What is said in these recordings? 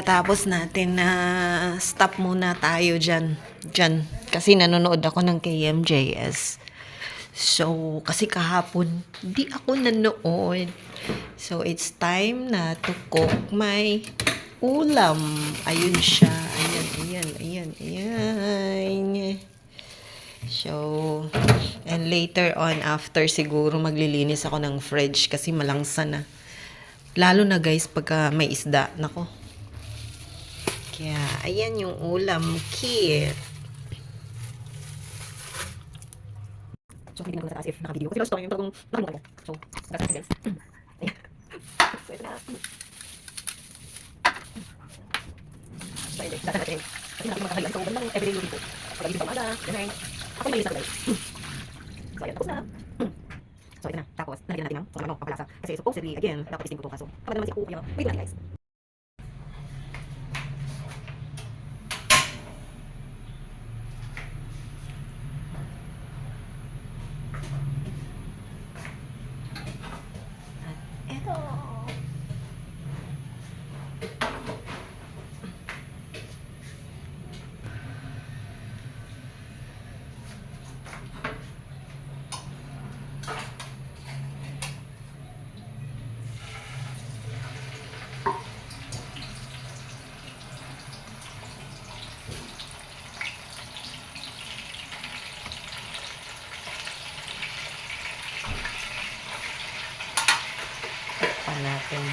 Pagkatapos natin na stop muna tayo dyan. Kasi nanonood ako ng KMJS. So, kasi kahapon, di ako nanood. So, it's time na to cook my ulam. Ayun siya. Ayan. So, and later on, after siguro maglilinis ako ng fridge kasi malangsa na. Lalo na guys, pagka may isda. Nako. Kaya, ayan yung ulam kit. So, hindi na ko sa taas if naka-video. Kasi lost ko yung talagang nakalimutan ko. So, nasa guys. Ayan. So, ito na. So, ito. Dasa natin. Kasi natin mga kahalian. So, ganun lang everyday routine ko. Pag-agising sa umaga, ganun. Ako may lista guys. So, ayan. Tapos na. So, ito na. Tapos, nalagyan natin ng pampalasa. Kasi supposedly, again, dapat isting ko ito. Kaso, kapag naman si Kuya, wait lang guys. Ito. Pa natin.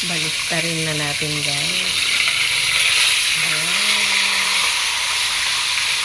Balik rin na natin guys.